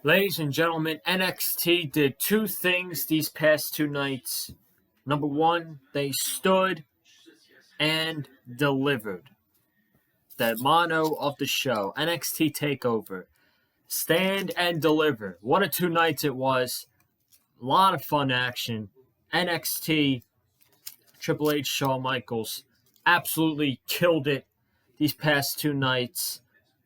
Ladies and gentlemen, NXT did two things these past two nights. Number one, they stood and delivered. The motto of the show, NXT Takeover. Stand and deliver. What a two nights it was. A lot of fun action. NXT, Triple H, Shawn Michaels, absolutely killed it these past two nights.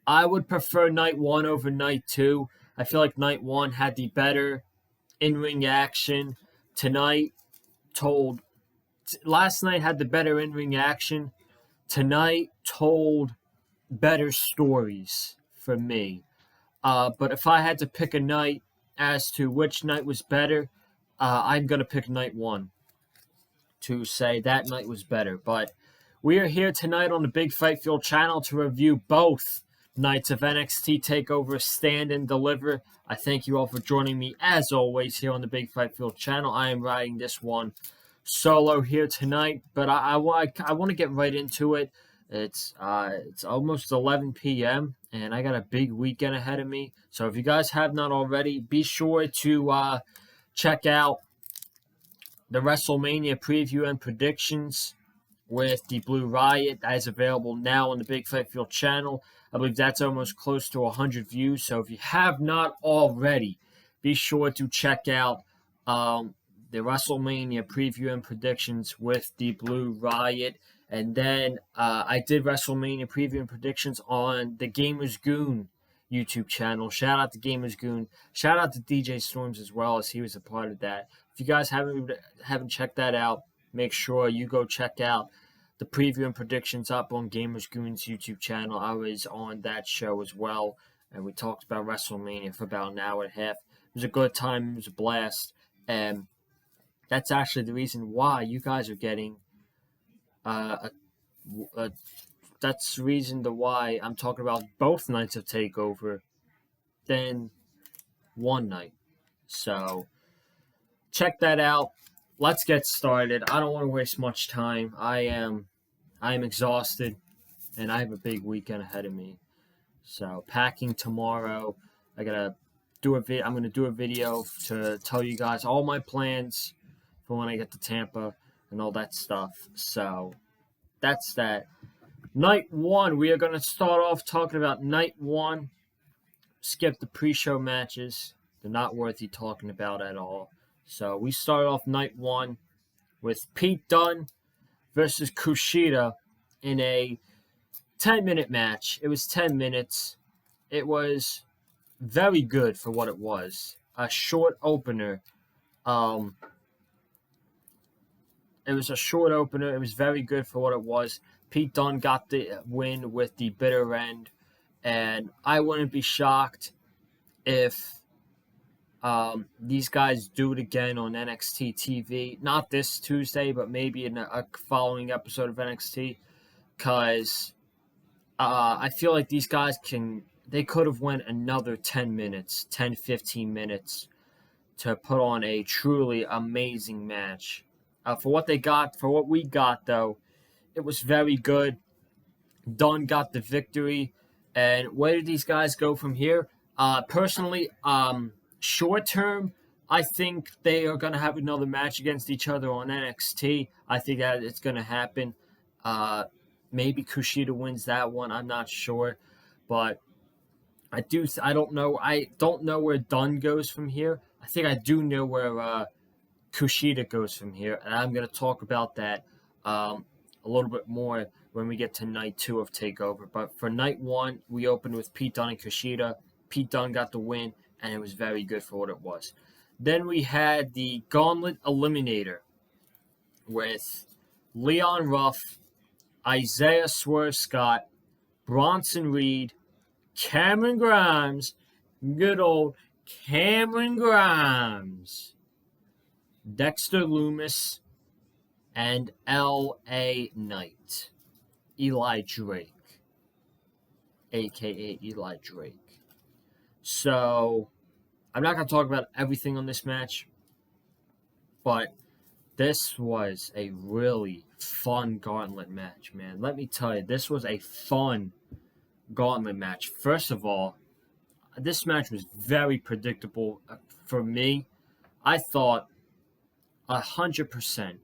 I would prefer night one over night two. I feel like night one had the better in-ring action. Last night had the better in-ring action. Tonight told better stories for me. But if I had to pick a night as to which night was better, I'm going to pick night one to say that night was better. But we are here tonight on the Big Fight Field channel to review both nights of NXT TakeOver Stand and Deliver. I thank you all for joining me as always here on the Big Fight Field channel. I am riding this one solo here tonight, but I want to get right into it. It's almost 11 p.m. and I got a big weekend ahead of me. So if you guys have not already, be sure to check out the WrestleMania preview and predictions with the Blue Riot. That is available now on the Big Fight Field channel. I believe that's almost close to 100 views. So if you have not already, be sure to check out the WrestleMania preview and predictions with the Blue Riot. And then I did WrestleMania preview and predictions on the Gamers Goon YouTube channel. Shout out to Gamers Goon. Shout out to DJ Storms as well, as he was a part of that. If you guys haven't checked that out, make sure you go check out the preview and predictions up on Gamers Goon's YouTube channel. I was on that show as well, and we talked about WrestleMania for about an hour and a half. It was a good time. It was a blast. And that's actually the reason why you guys are getting that's the reason why I'm talking about both nights of TakeOver than one night. So check that out. Let's get started. I don't want to waste much time. I am exhausted, and I have a big weekend ahead of me. So packing tomorrow. I'm gonna do a video to tell you guys all my plans for when I get to Tampa and all that stuff. So that's that. Night one, we are going to start off talking about night one. Skip the pre-show matches. They're not worthy talking about at all. So we start off night one with Pete Dunne versus Kushida in a 10-minute match. It was 10 minutes. It was very good for what it was. A short opener. It was a short opener. It was very good for what it was. Pete Dunne got the win with the bitter end. And I wouldn't be shocked if these guys do it again on NXT TV. Not this Tuesday, but maybe in a following episode of NXT. Because I feel like these guys they could have went another 10 minutes, 10, 15 minutes to put on a truly amazing match. For what we got, though, it was very good. Dunne got the victory. And where did these guys go from here? Personally, short term, I think they are going to have another match against each other on NXT. I think that it's going to happen. Maybe Kushida wins that one. I'm not sure. But I don't know. I don't know where Dunne goes from here. I think I do know where Kushida goes from here, and I'm going to talk about that a little bit more when we get to night two of TakeOver. But for night one, we opened with Pete Dunne and Kushida. Pete Dunne got the win, and it was very good for what it was. Then we had the Gauntlet Eliminator with Leon Ruff, Isaiah Swerve Scott, Bronson Reed, Cameron Grimes, good old Cameron Grimes, Dexter Lumis, and L.A. Knight, Eli Drake, a.k.a. Eli Drake. So, I'm not going to talk about everything on this match, but this was a really fun gauntlet match, man. Let me tell you, this was a fun gauntlet match. First of all, This match was very predictable for me. I thought 100%.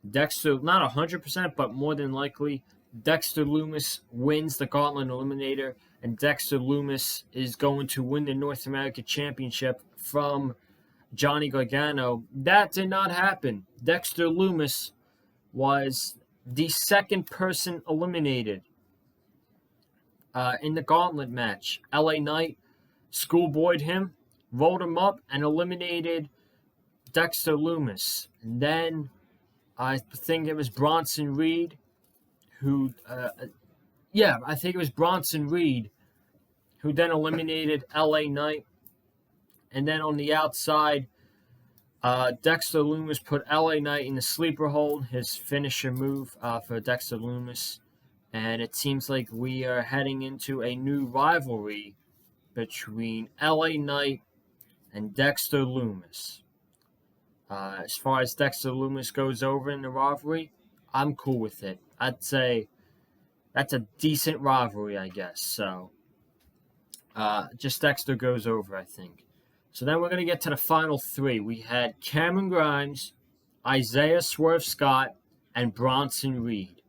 Dexter, not 100%, but more than likely, Dexter Lumis wins the Gauntlet Eliminator, and Dexter Lumis is going to win the North American Championship from Johnny Gargano. That did not happen. Dexter Lumis was the second person eliminated in the Gauntlet match. LA Knight schoolboyed him, rolled him up, and eliminated Dexter Lumis. And then I think it was Bronson Reed who, I think it was Bronson Reed who then eliminated LA Knight. And then on the outside, Dexter Lumis put LA Knight in the sleeper hold, his finisher move for Dexter Lumis. And it seems like we are heading into a new rivalry between LA Knight and Dexter Lumis. As far as Dexter Lumis goes over in the rivalry, I'm cool with it. I'd say that's a decent rivalry, I guess. So, just Dexter goes over, I think. So then we're going to get to the final three. We had Cameron Grimes, Isaiah Swerve Scott, and Bronson Reed.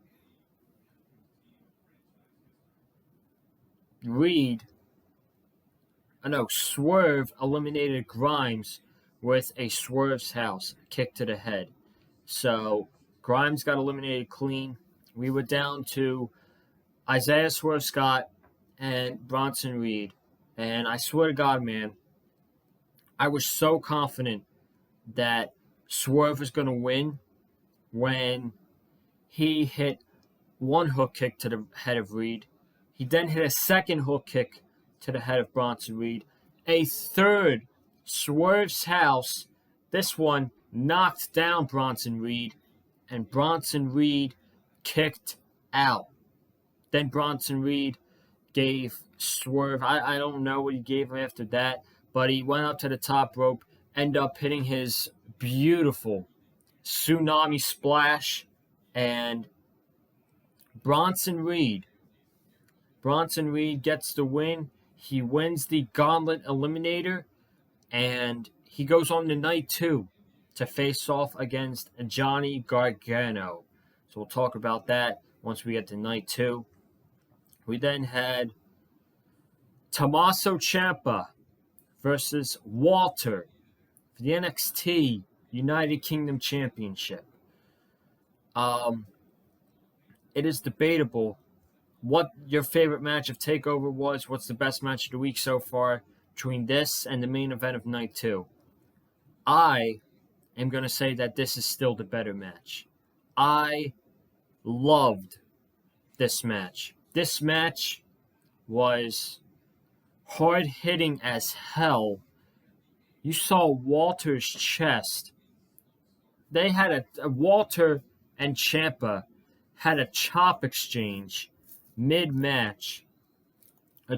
Swerve eliminated Grimes with a Swerve's House kick to the head. So Grimes got eliminated clean. We were down to Isaiah Swerve Scott and Bronson Reed. And I swear to God, man, I was so confident that Swerve was going to win when he hit one hook kick to the head of Reed. He then hit a second hook kick to the head of Bronson Reed. A third Swerve's House. This one knocked down Bronson Reed, and Bronson Reed kicked out. Then Bronson Reed gave Swerve, I don't know what he gave after that, but he went up to the top rope, ended up hitting his beautiful tsunami splash, and Bronson Reed gets the win. He wins the Gauntlet Eliminator, and he goes on to night 2 to face off against Johnny Gargano. So we'll talk about that once we get to night 2. We then had Tommaso Ciampa versus Walter for the NXT United Kingdom Championship. It is debatable what your favorite match of TakeOver was. What's the best match of the week so far between this and the main event of night 2? I am going to say that this is still the better match. I loved this match. This match was hard-hitting as hell. You saw Walter's chest. They had Walter and Ciampa had a chop exchange mid-match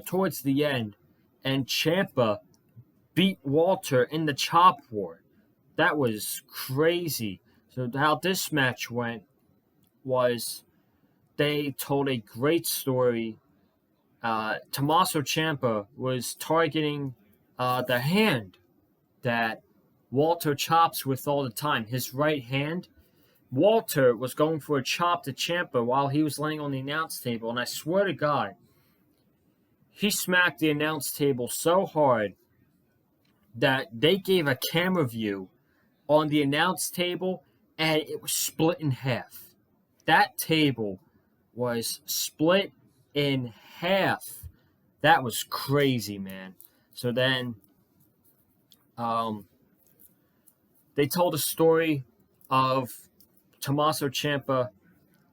towards the end, and Ciampa beat Walter in the chop war. That was crazy. So how this match went was they told a great story. Tommaso Ciampa was targeting the hand that Walter chops with all the time, his right hand. Walter was going for a chop to Ciampa while he was laying on the announce table, and I swear to God, he smacked the announce table so hard that they gave a camera view on the announce table, and it was split in half. That table was split in half. That was crazy, man. So then they told a story of Tommaso Ciampa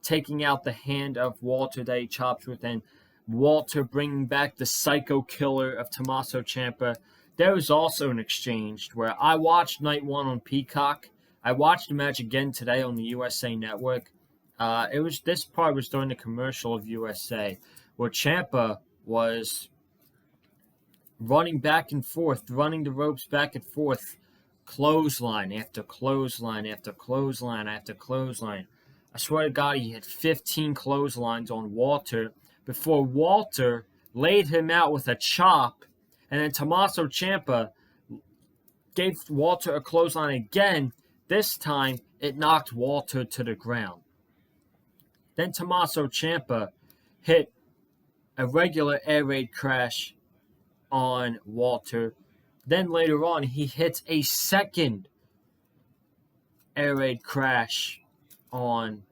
taking out the hand of Walter that he chopped with, and Walter bringing back the psycho killer of Tommaso Ciampa. There was also an exchange where I watched night 1 on Peacock. I watched the match again today on the USA Network. This part was during the commercial of USA, where Ciampa was running back and forth, running the ropes back and forth, clothesline after clothesline after clothesline after clothesline. I swear to God, he had 15 clotheslines on Walter before Walter laid him out with a chop, And then Tommaso Ciampa gave Walter a clothesline again. This time, it knocked Walter to the ground. Then Tommaso Ciampa hit a regular air raid crash on Walter. Then later on, he hits a second air raid crash on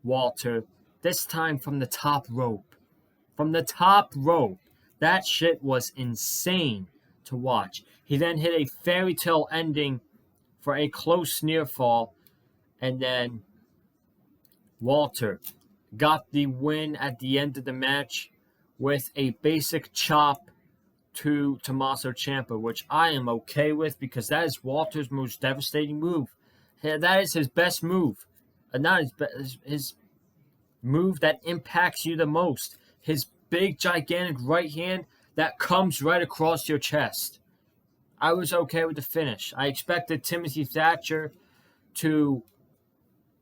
Walter, this time from the top rope. From the top rope. That shit was insane to watch. He then hit a fairy tale ending for a close near fall, and then Walter got the win at the end of the match with a basic chop to Tommaso Ciampa, which I am okay with because that is Walter's most devastating move. That is his best move. Not his move that impacts you the most. His big, gigantic right hand that comes right across your chest. I was okay with the finish. I expected Timothy Thatcher to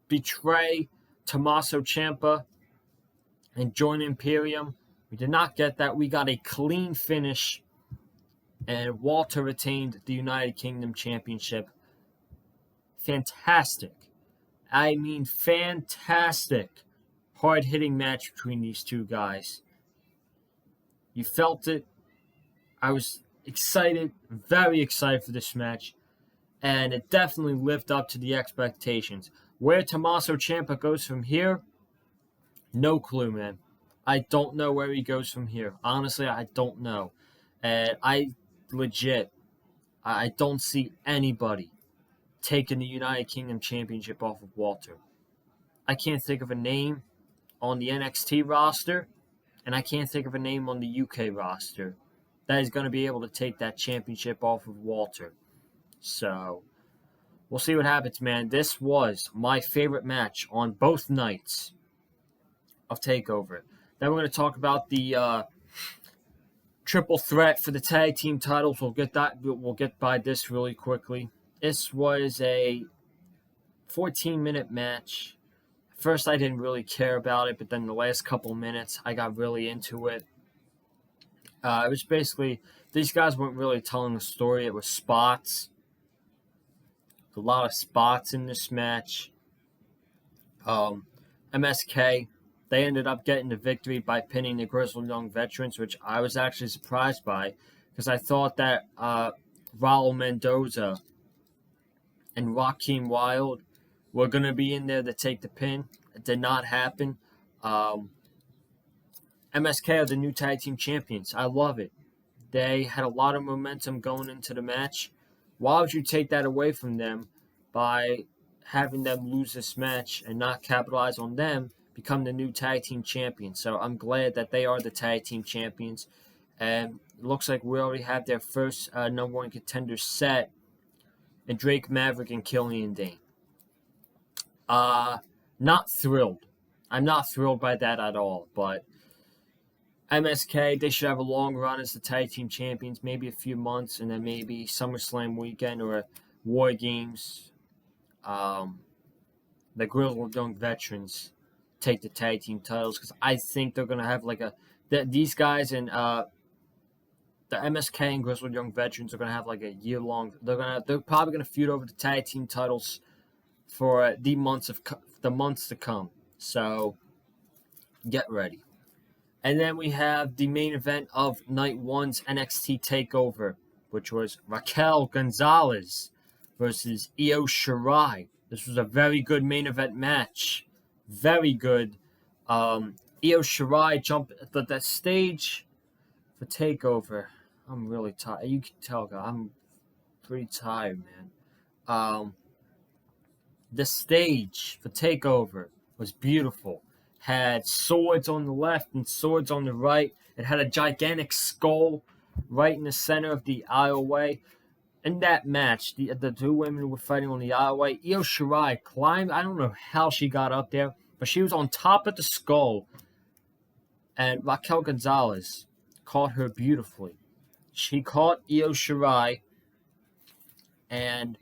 betray Tommaso Ciampa and join Imperium. We did not get that. We got a clean finish, and Walter retained the United Kingdom Championship. Fantastic. I mean, fantastic. Hard-hitting match between these two guys. You felt it. I was excited, very excited for this match, and it definitely lived up to the expectations. Where Tommaso Ciampa goes from here, no clue, man. I don't know where he goes from here. Honestly, I don't know. And I don't see anybody taking the United Kingdom Championship off of Walter. I can't think of a name on the NXT roster, and I can't think of a name on the UK roster that is going to be able to take that championship off of Walter. So, we'll see what happens, man. This was my favorite match on both nights of TakeOver. Then we're going to talk about the triple threat for the tag team titles. We'll get by this really quickly. This was a 14-minute match. First, I didn't really care about it, but then the last couple minutes, I got really into it. It was basically, these guys weren't really telling the story. It was spots. A lot of spots in this match. MSK, they ended up getting the victory by pinning the Grizzled Young Veterans, which I was actually surprised by, because I thought that Raul Mendoza and Joaquin Wilde were going to be in there to take the pin. It did not happen. MSK are the new tag team champions. I love it. They had a lot of momentum going into the match. Why would you take that away from them by having them lose this match and not capitalize on them, become the new tag team champions? So I'm glad that they are the tag team champions. And it looks like we already have their first number one contender set in Drake Maverick and Killian Dane. Not thrilled. I'm not thrilled by that at all, but MSK, they should have a long run as the tag team champions, maybe a few months, and then maybe SummerSlam weekend or War Games. The Grizzled Young Veterans take the tag team titles because I think they're going to have these guys and the MSK and Grizzled Young Veterans are going to have like a year-long. They're probably going to feud over the tag team titles for the months to come. So get ready. And then we have the main event of Night 1's NXT Takeover, which was Raquel Gonzalez versus Io Shirai. This was a very good main event match. Very good. Io Shirai jumped at the stage for Takeover. I'm really tired. You can tell, guys, I'm pretty tired, man. The stage for Takeover was beautiful. Had swords on the left and swords on the right. It had a gigantic skull right in the center of the aisleway. In that match, the two women were fighting on the aisleway. Io Shirai climbed. I don't know how she got up there, but she was on top of the skull. And Raquel Gonzalez caught her beautifully. She caught Io Shirai, and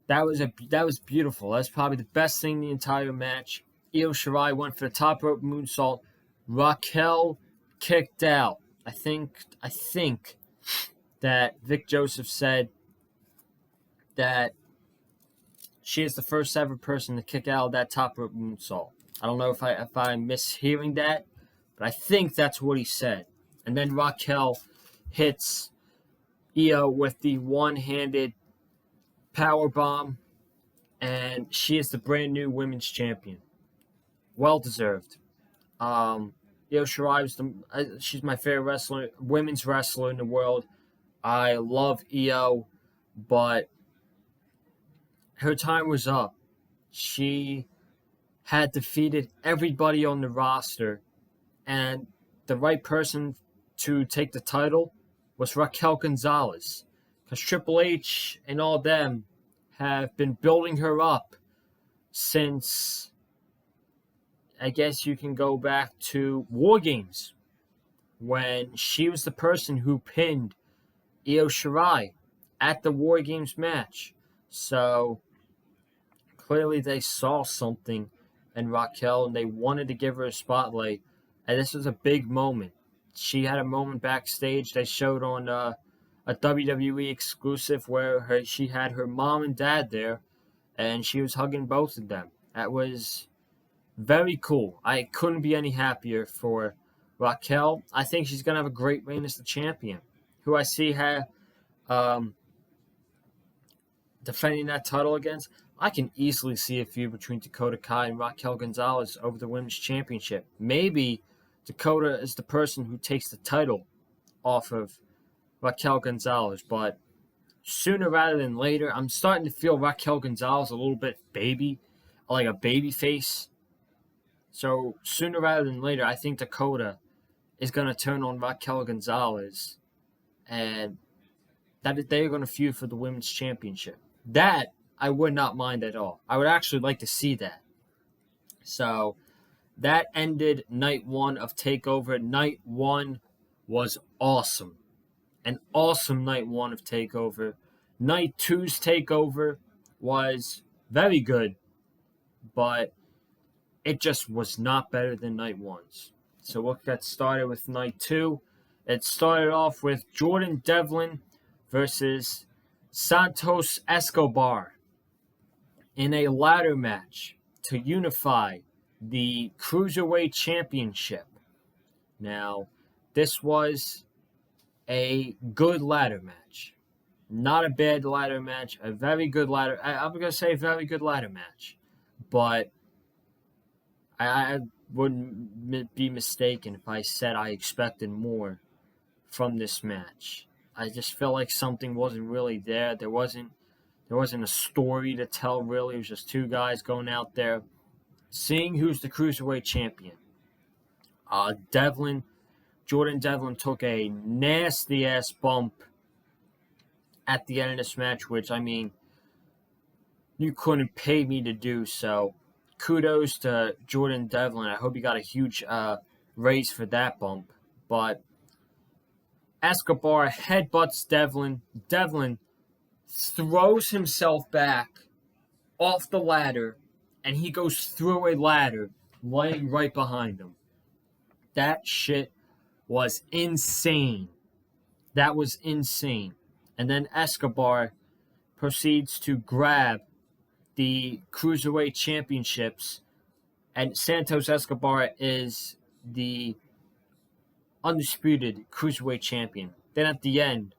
that was beautiful. That's probably the best thing in the entire match. Io Shirai went for the top rope moonsault. Raquel kicked out. I think that Vic Joseph said that she is the first ever person to kick out of that top rope moonsault. I don't know if I'm mishearing that, but I think that's what he said. And then Raquel hits Io with the one-handed power bomb, and she is the brand new women's champion. Well deserved. Io Shirai she's my favorite women's wrestler in the world. I love Io, but her time was up. She had defeated everybody on the roster, and the right person to take the title was Raquel Gonzalez, because Triple H and all them have been building her up since, I guess you can go back to War Games, when she was the person who pinned Io Shirai at the War Games match. So clearly they saw something in Raquel and they wanted to give her a spotlight. And this was a big moment. She had a moment backstage they showed on a WWE exclusive where she had her mom and dad there, and she was hugging both of them. That was very cool. I couldn't be any happier for Raquel. I think she's going to have a great reign as the champion. Who I see her defending that title against, I can easily see a feud between Dakota Kai and Raquel Gonzalez over the Women's Championship. Maybe Dakota is the person who takes the title off of Raquel Gonzalez, but sooner rather than later, I'm starting to feel Raquel Gonzalez a little bit like a baby face. So sooner rather than later, I think Dakota is going to turn on Raquel Gonzalez, and that they're going to feud for the Women's Championship. That I would not mind at all. I would actually like to see that. So that ended night 1 of TakeOver. Night 1 was awesome. An awesome night 1 of TakeOver. Night 2's TakeOver was very good, but it just was not better than night 1's. So we'll get started with night 2. It started off with Jordan Devlin versus Santos Escobar in a ladder match to unify the Cruiserweight Championship. Now, this was a good ladder match. Not a bad ladder match, a very good ladder. I'm going to say a very good ladder match. But I wouldn't be mistaken if I said I expected more from this match. I just felt like something wasn't really there. There wasn't a story to tell, really. It was just two guys going out there, seeing who's the Cruiserweight champion. Jordan Devlin took a nasty-ass bump at the end of this match, which, I mean, you couldn't pay me to do so. Kudos to Jordan Devlin. I hope he got a huge raise for that bump. But Escobar headbutts Devlin. Devlin throws himself back off the ladder, and he goes through a ladder laying right behind him. That shit was insane. That was insane. And then Escobar proceeds to grab the Cruiserweight Championships, and Santos Escobar is the undisputed Cruiserweight Champion. Then at the end,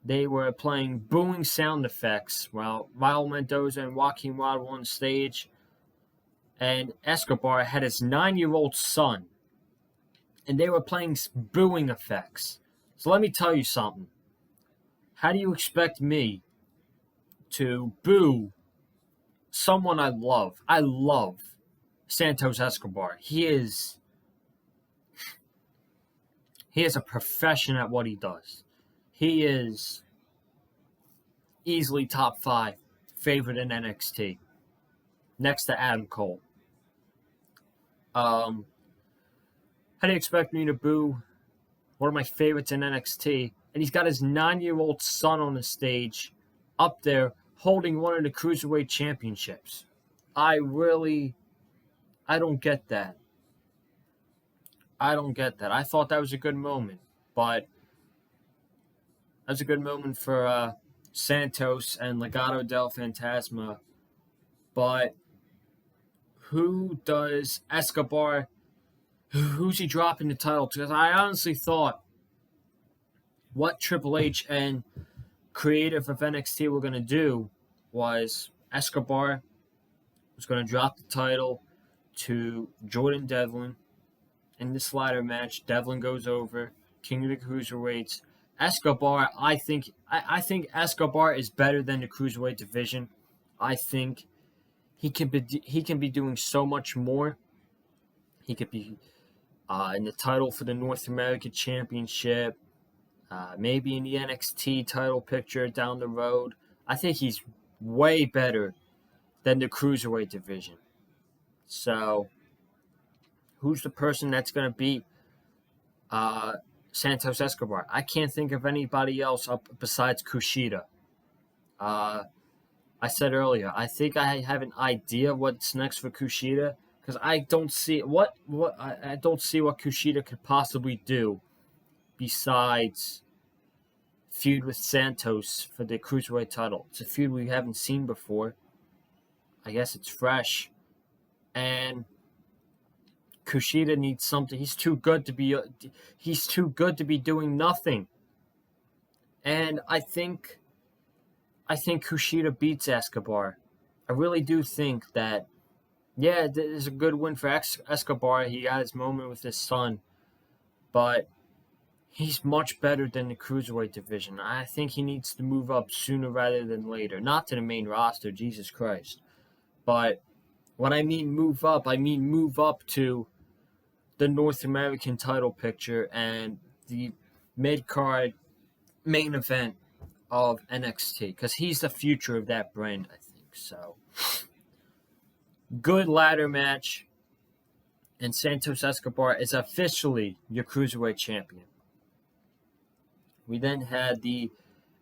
they were playing booing sound effects while Raul Mendoza and Joaquin Wilde were on stage, and Escobar had his 9-year-old son, and they were playing booing effects. So let me tell you something. How do you expect me to boo someone I love? I love Santos Escobar. He is a profession at what he does. He is easily top 5 favorite in NXT, next to Adam Cole. How do you expect me to boo one of my favorites in NXT? And he's got his 9-year-old son on the stage, up there, holding one of the Cruiserweight Championships. I don't get that. I don't get that. I thought that was a good moment. But that was a good moment for Santos and Legado del Fantasma. But who does Escobar? Who's he dropping the title to? Because I honestly thought what Triple H and creative of NXT were going to do was Escobar was going to drop the title to Jordan Devlin. In this ladder match, Devlin goes over, King of the Cruiserweights. Escobar, I think Escobar is better than the Cruiserweight division. I think he can be doing so much more. He could be in the title for the North American Championship, maybe in the NXT title picture down the road. I think he's way better than the Cruiserweight division. So, who's the person that's going to beat Santos Escobar? I can't think of anybody else up besides Kushida. I said earlier, I think I have an idea what's next for Kushida because I don't see I don't see what Kushida could possibly do besides feud with Santos for the Cruiserweight title. It's a feud we haven't seen before. I guess it's fresh, and Kushida needs something. He's too good to be doing nothing. And I think Kushida beats Escobar. I really do think that, yeah, this is a good win for Escobar. He got his moment with his son, but he's much better than the Cruiserweight division. I think he needs to move up sooner rather than later. Not to the main roster, Jesus Christ. But when I mean move up to the North American title picture and the mid-card main event of NXT, because he's the future of that brand, I think. So, good ladder match, and Santos Escobar is officially your Cruiserweight champion. We then had the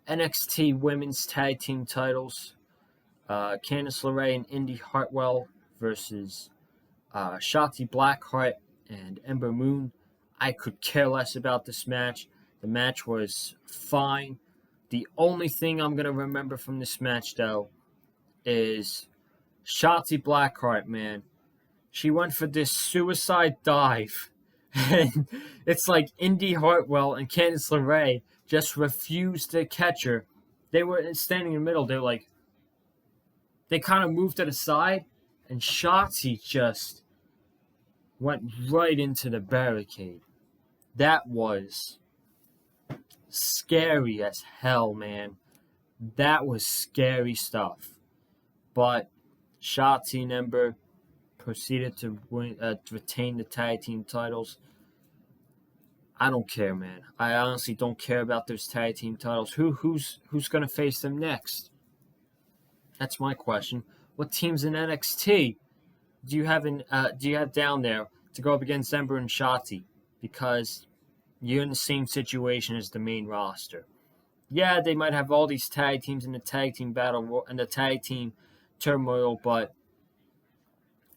NXT Women's Tag Team titles. Candice LeRae and Indy Hartwell versus Shotzi Blackheart and Ember Moon. I could care less about this match. The match was fine. The only thing I'm going to remember from this match, though, is Shotzi Blackheart, man. She went for this suicide dive. And it's like Indy Hartwell and Candice LeRae just refused to catch her. They were standing in the middle. They kind of moved to the side, and Shotzi just went right into the barricade. That was scary as hell, man. That was scary stuff. But Shotzi and Ember proceeded to retain the tag team titles. I don't care, man. I honestly don't care about those tag team titles. Who's gonna face them next? That's my question. What teams in NXT do you have down there to go up against Ember and Shotzi? Because you're in the same situation as the main roster. Yeah, they might have all these tag teams in the tag team battle and the tag team turmoil, but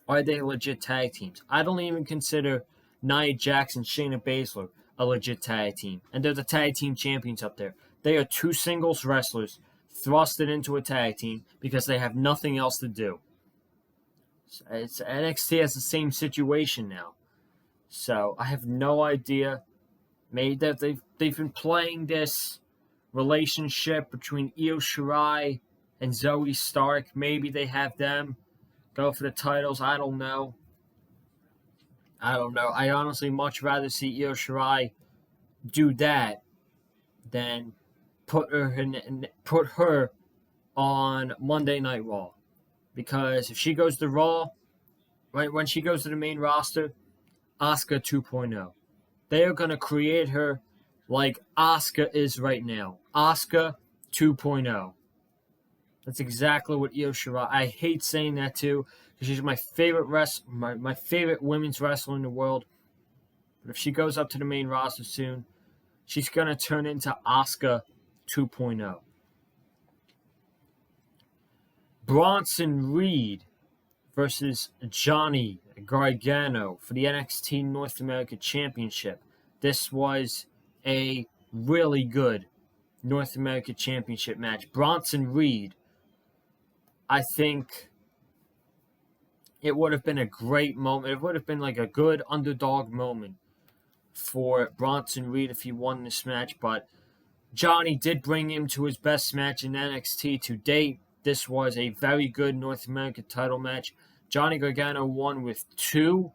are they legit tag teams? I don't even consider Nia Jax and Shayna Baszler a legit tag team, and they're the tag team champions up there. They are two singles wrestlers thrusted into a tag team because they have nothing else to do. It's NXT has the same situation now, so I have no idea. Maybe that they've been playing this relationship between Io Shirai and Zoe Stark. Maybe they have them go for the titles. I don't know. I honestly much rather see Io Shirai do that than put her on Monday Night Raw. Because if she goes to Raw, right when she goes to the main roster, Asuka 2.0. They are going to create her like Asuka is right now. Asuka 2.0. That's exactly what Io Shirai. I hate saying that too, because she's my favorite my favorite women's wrestler in the world. But if she goes up to the main roster soon, she's gonna turn into Asuka 2.0. Bronson Reed versus Johnny Gargano for the NXT North America Championship. This was a really good North American Championship match. Bronson Reed, I think it would have been a great moment. It would have been like a good underdog moment for Bronson Reed if he won this match, but Johnny did bring him to his best match in NXT to date. This was a very good North American title match. Johnny Gargano won with two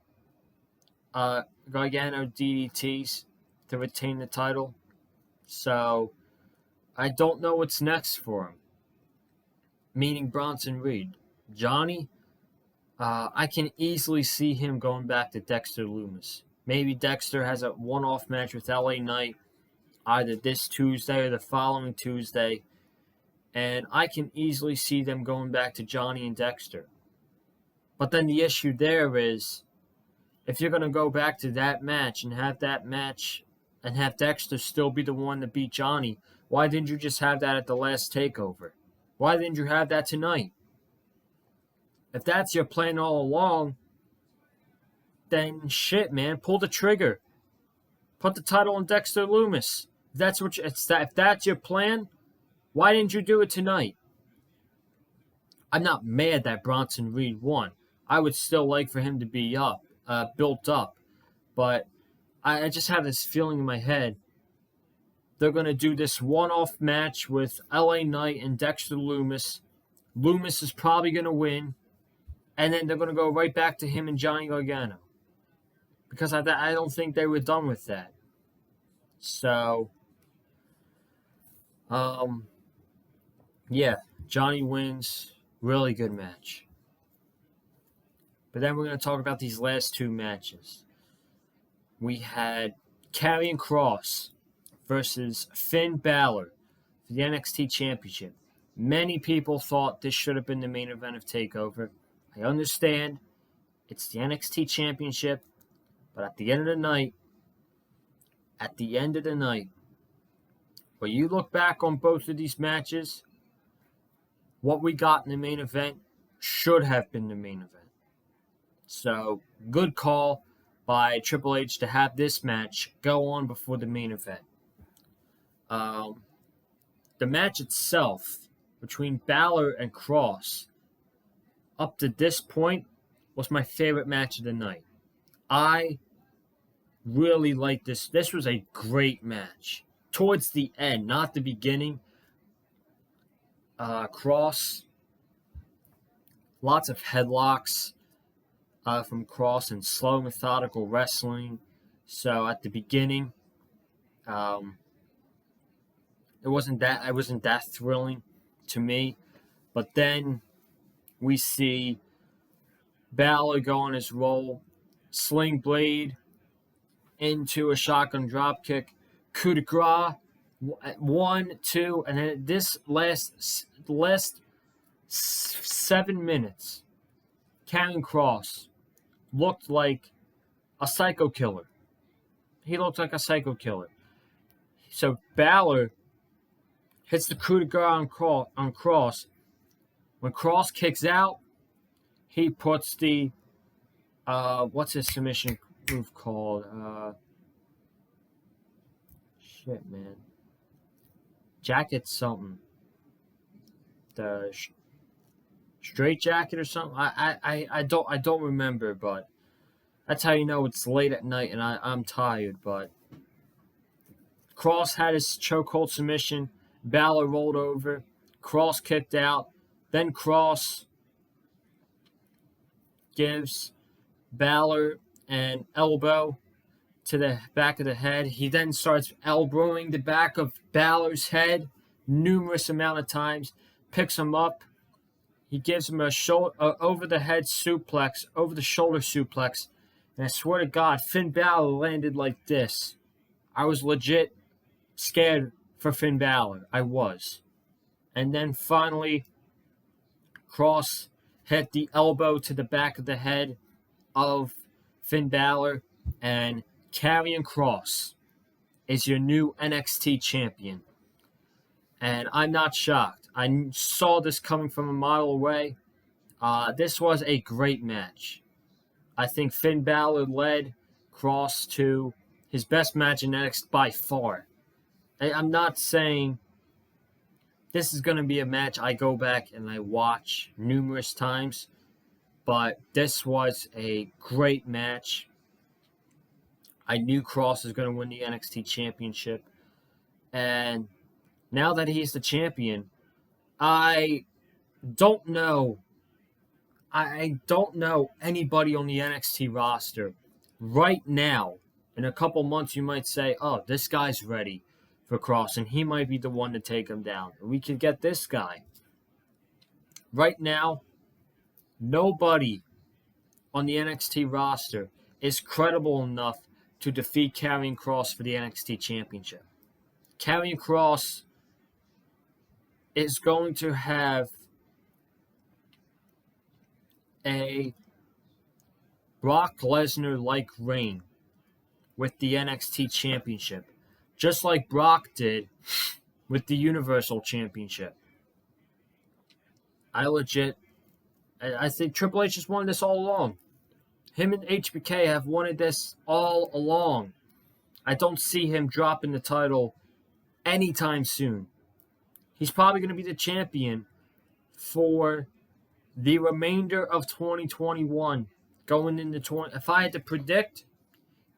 Gargano DDTs to retain the title. So I don't know what's next for him, meaning Bronson Reed. Johnny, I can easily see him going back to Dexter Lumis. Maybe Dexter has a one-off match with LA Knight either this Tuesday or the following Tuesday, and I can easily see them going back to Johnny and Dexter. But then the issue there is, if you're going to go back to that match and have Dexter still be the one to beat Johnny, why didn't you just have that at the last takeover? Why didn't you have that tonight? If that's your plan all along, then shit, man, pull the trigger. Put the title on Dexter Lumis. If that's your plan, why didn't you do it tonight? I'm not mad that Bronson Reed won. I would still like for him to be built up. But I just have this feeling in my head they're going to do this one-off match with LA Knight and Dexter Lumis. Lumis is probably going to win. And then they're going to go right back to him and Johnny Gargano. Because I don't think they were done with that. So, yeah, Johnny wins. Really good match. But then we're going to talk about these last two matches. We had Karrion Kross versus Finn Balor for the NXT Championship. Many people thought this should have been the main event of TakeOver. I understand it's the NXT Championship, but at the end of the night, when you look back on both of these matches, what we got in the main event should have been the main event. So, good call by Triple H to have this match go on before the main event. The match itself between Balor and Kross up to this point was my favorite match of the night. I really liked this. This was a great match. Towards the end, not the beginning. Kross, lots of headlocks from Kross and slow, methodical wrestling. So at the beginning, it wasn't that thrilling to me. But then we see Balor go on his roll, sling blade into a shotgun dropkick, coup de grace, 1, 2, and then this last 7 minutes, Karrion Kross looked like a psycho killer. He looked like a psycho killer. So Balor hits the coup de grace on Kross. When Kross kicks out, he puts the what's his submission move called? Shit, man. Jacket something. The straight jacket or something. I don't remember, but that's how you know it's late at night and I'm tired. But Kross had his chokehold submission. Balor rolled over. Kross kicked out. Then Kross gives Balor an elbow to the back of the head. He then starts elbowing the back of Balor's head numerous amount of times, picks him up. He gives him a over-the-head suplex, over-the-shoulder suplex. And I swear to God, Finn Balor landed like this. I was legit scared for Finn Balor. I was. And then finally, Kross hit the elbow to the back of the head of Finn Balor, and Karrion Kross is your new NXT champion. And I'm not shocked. I saw this coming from a mile away. This was a great match. I think Finn Balor led Kross to his best match in NXT by far. I'm not saying this is going to be a match I go back and I watch numerous times, but this was a great match. I knew Cross was going to win the NXT Championship. And now that he's the champion, I don't know. I don't know anybody on the NXT roster right now. In a couple months, you might say, oh, this guy's ready for Cross, and he might be the one to take him down. We could get this guy. Right now, nobody on the NXT roster is credible enough to defeat Karrion Kross for the NXT Championship. Karrion Kross is going to have a Brock Lesnar-like reign with the NXT Championship, just like Brock did with the Universal Championship. I think Triple H has wanted this all along. Him and HBK have wanted this all along. I don't see him dropping the title anytime soon. He's probably going to be the champion for the remainder of 2021. Going into if I had to predict,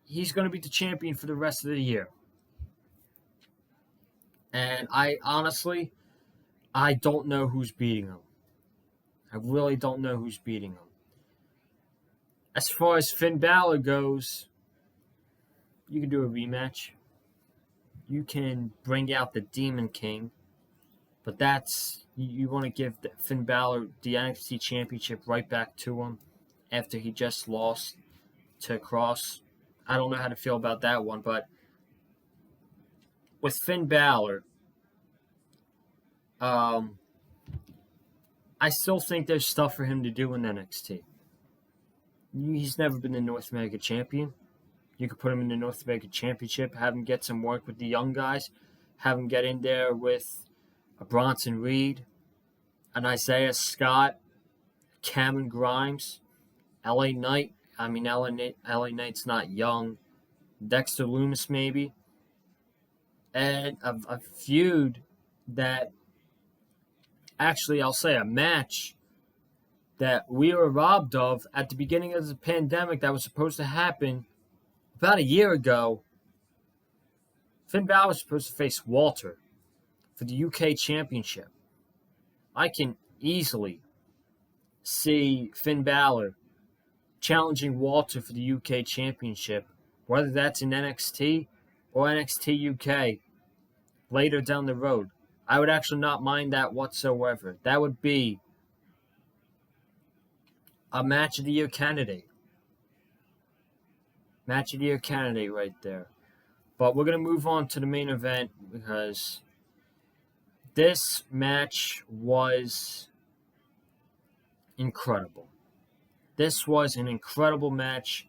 he's going to be the champion for the rest of the year. And I don't know who's beating him. I really don't know who's beating him. As far as Finn Balor goes, you can do a rematch. You can bring out the Demon King. But you want to give Finn Balor the NXT Championship right back to him after he just lost to Cross. I don't know how to feel about that one, but with Finn Balor, I still think there's stuff for him to do in NXT. He's never been the North American champion. You could put him in the North American Championship, have him get some work with the young guys, have him get in there with a Bronson Reed, an Isaiah Scott, Cameron Grimes, LA Knight. I mean, LA Knight's not young. Dexter Lumis, maybe. And a feud that, actually, I'll say a match that we were robbed of at the beginning of the pandemic that was supposed to happen about a year ago. Finn Balor was supposed to face Walter for the UK Championship. I can easily see Finn Balor challenging Walter for the UK Championship, whether that's in NXT or NXT UK later down the road. I would actually not mind that whatsoever. That would be a match of the year candidate. Match of the year candidate right there. But we're going to move on to the main event because this match was incredible. This was an incredible match.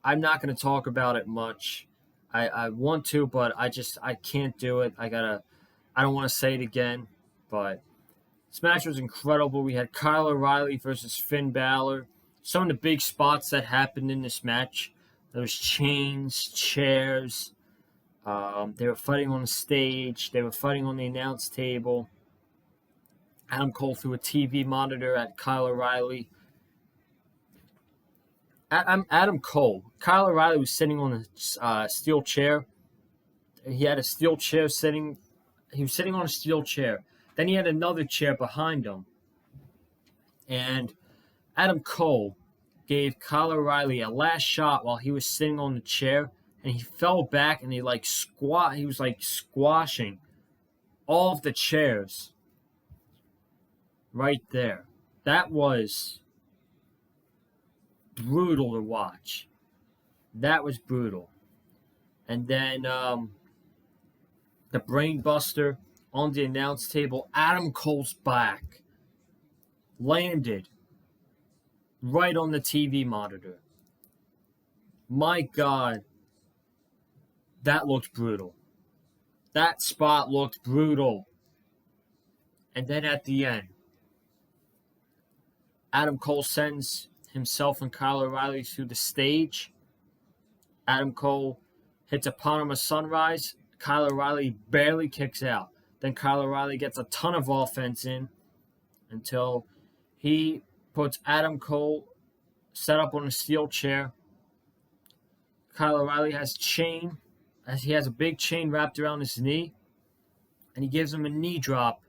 I'm not going to talk about it much. I want to, but I can't do it. I don't want to say it again, but this match was incredible. We had Kyle O'Reilly versus Finn Balor. Some of the big spots that happened in this match. There was chains, chairs. They were fighting on the stage. They were fighting on the announce table. Adam Cole threw a TV monitor at Kyle O'Reilly. Adam Cole. Kyle O'Reilly was sitting on a steel chair. He had a steel chair sitting. He was sitting on a steel chair. Then he had another chair behind him. And Adam Cole gave Kyle O'Reilly a last shot while he was sitting on the chair. And he fell back and he was squashing all of the chairs right there. That was brutal to watch. That was brutal. And then the Brain Buster on the announce table, Adam Cole's back landed right on the TV monitor. My God, that looked brutal. That spot looked brutal. And then at the end, Adam Cole sends himself and Kyle O'Reilly to the stage. Adam Cole hits upon him a sunrise. Kyle O'Reilly barely kicks out. Then Kyle O'Reilly gets a ton of offense in until he puts Adam Cole set up on a steel chair. Kyle O'Reilly has chain, as he has a big chain wrapped around his knee, and he gives him a knee drop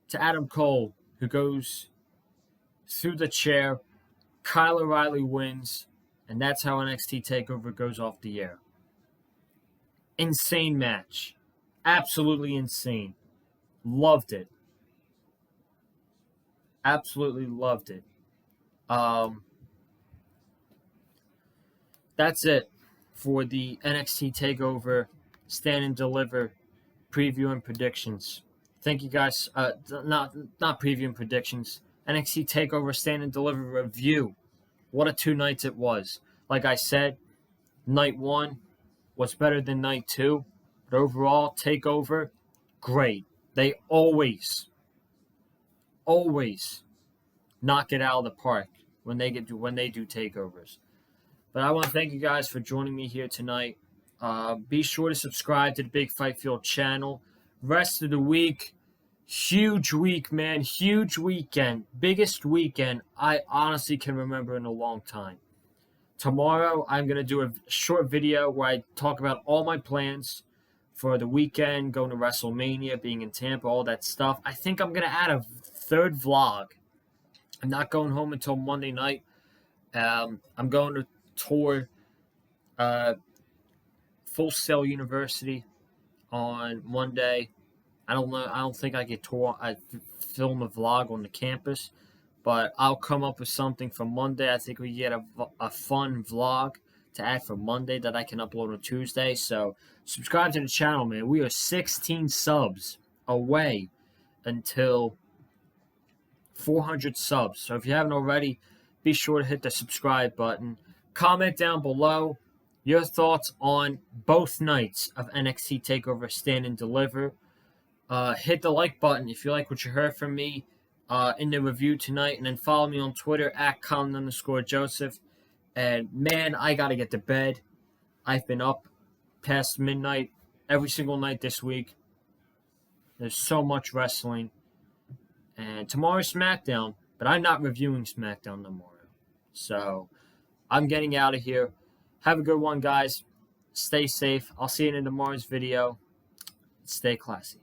to Adam Cole, who goes through the chair. Kyle O'Reilly wins, and that's how NXT Takeover goes off the air. Insane match. Absolutely insane. Loved it. Absolutely loved it. That's it for the NXT Takeover Stand and Deliver preview and predictions. Thank you guys. Not preview and predictions. NXT Takeover Stand and Deliver review. What a 2 nights it was. Like I said, night 1 was better than night 2. But overall, Takeover, great. They always knock it out of the park when they do takeovers. But I want to thank you guys for joining me here tonight. Be sure to subscribe to the Big Fight Field channel. Rest of the week, huge week, man. Huge weekend. Biggest weekend I honestly can remember in a long time. Tomorrow, I'm going to do a short video where I talk about all my plans for the weekend, going to WrestleMania, being in Tampa, all that stuff. I think I'm going to add a 3rd vlog. I'm not going home until Monday night. I'm going to tour Full Sail University on Monday. I don't know. I don't think I could film a vlog on the campus, but I'll come up with something for Monday. I think we get a fun vlog to add for Monday that I can upload on Tuesday. So subscribe to the channel, man. We are 16 subs away until 400 subs. So if you haven't already, be sure to hit the subscribe button. Comment down below your thoughts on both nights of NXT TakeOver Stand and Deliver. Hit the like button if you like what you heard from me in the review tonight. And then follow me on Twitter at Colin_Joseph. And man, I got to get to bed. I've been up past midnight every single night this week. There's so much wrestling. And tomorrow's SmackDown, but I'm not reviewing SmackDown tomorrow. So I'm getting out of here. Have a good one, guys. Stay safe. I'll see you in tomorrow's video. Stay classy.